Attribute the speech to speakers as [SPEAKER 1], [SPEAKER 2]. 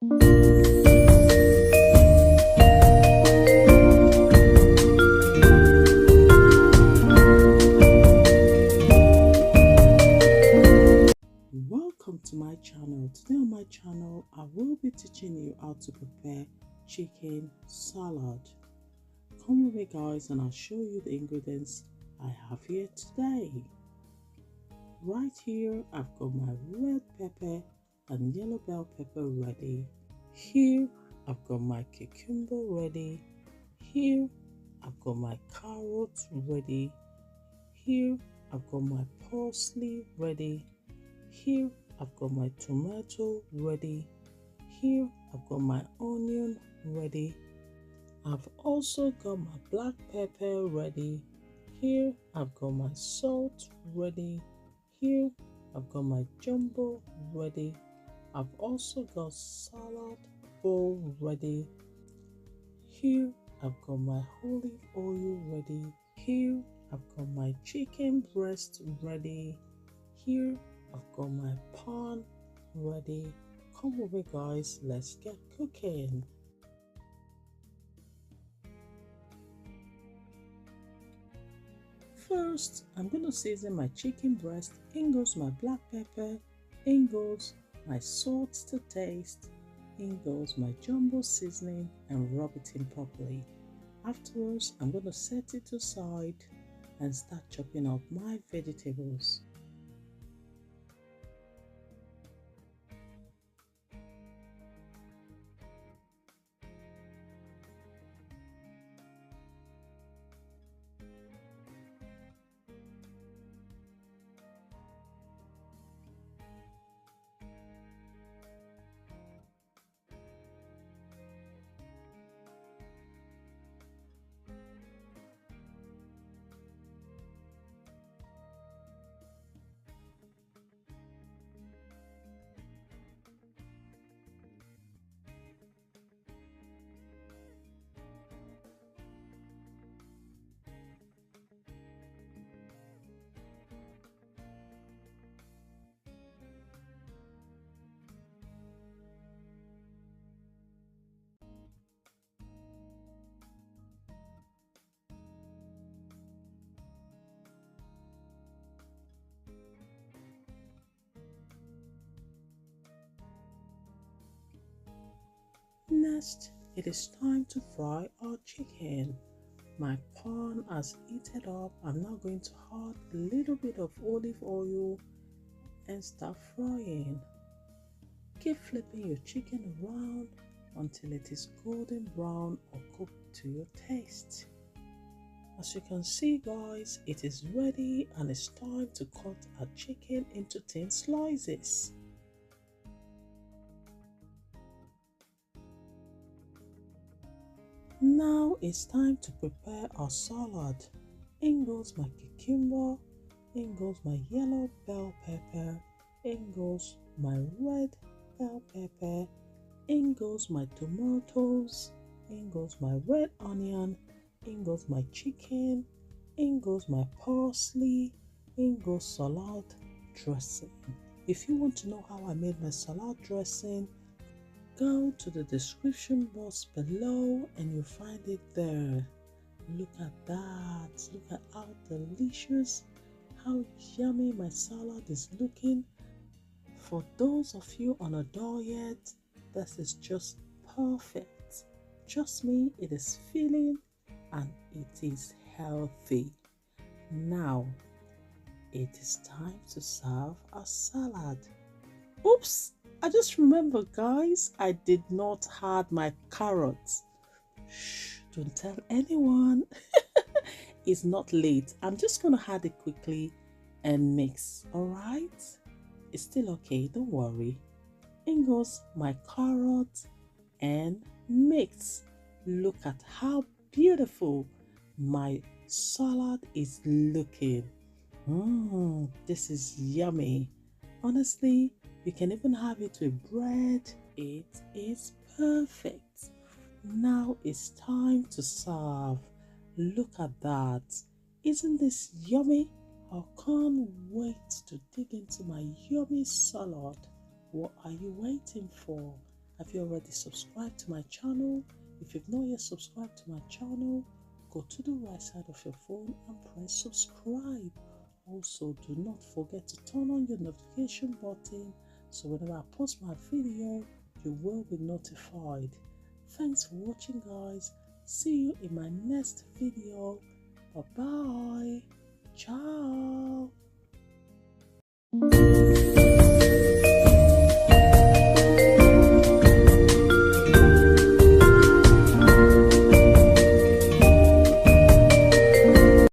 [SPEAKER 1] Welcome to my channel. Today on my channel I will be teaching you how to prepare chicken salad. Come with me guys and I'll show you the ingredients I have here today. Right here I've got my red pepper and yellow bell pepper ready. Here I've got my cucumber ready. Here I've got my carrots ready. Here I've got my parsley ready. Here I've got my tomato ready. Here I've got my onion ready. I've also got my black pepper ready. Here I've got my salt ready. Here I've got my jumbo ready. I've also got salad bowl ready. Here I've got my olive oil ready. Here I've got my chicken breast ready. Here I've got my pan ready. Come with me guys, let's get cooking. First, I'm going to season my chicken breast. In goes my black pepper. In goes my salt to taste. In goes my jumbo seasoning and rub it in properly. Afterwards, I'm going to set it aside and start chopping up my vegetables. Next, it is time to fry our chicken. My pan has heated up. I'm now going to add a little bit of olive oil and start frying. Keep flipping your chicken around until it is golden brown or cooked to your taste. As you can see guys, it is ready and it's time to cut our chicken into thin slices. Now it's time to prepare our salad. In goes my cucumber, in goes my yellow bell pepper, in goes my red bell pepper, in goes my tomatoes, in goes my red onion, in goes my chicken, in goes my parsley, in goes salad dressing. If you want to know how I made my salad dressing, go to the description box below and you'll find it there. Look at that. Look at how delicious, how yummy my salad is looking. For those of you on a diet, this is just perfect. Trust me, it is filling and it is healthy. Now, it is time to serve our salad. Oops! I just remembered guys, I did not add my carrots. Shh, don't tell anyone. It's not late. I'm just gonna add it quickly and mix, alright? It's still okay, don't worry. In goes my carrot and mix. Look at how beautiful my salad is looking. This is yummy. Honestly, you can even have it with bread. It is perfect. Now it's time to serve. Look at that. Isn't this yummy? I can't wait to dig into my yummy salad. What are you waiting for? Have you already subscribed to my channel? If you've not yet subscribed to my channel, go to the right side of your phone and press subscribe. Also, do not forget to turn on your notification button so whenever I post my video, you will be notified. Thanks for watching, guys. See you in my next video. Bye bye. Ciao.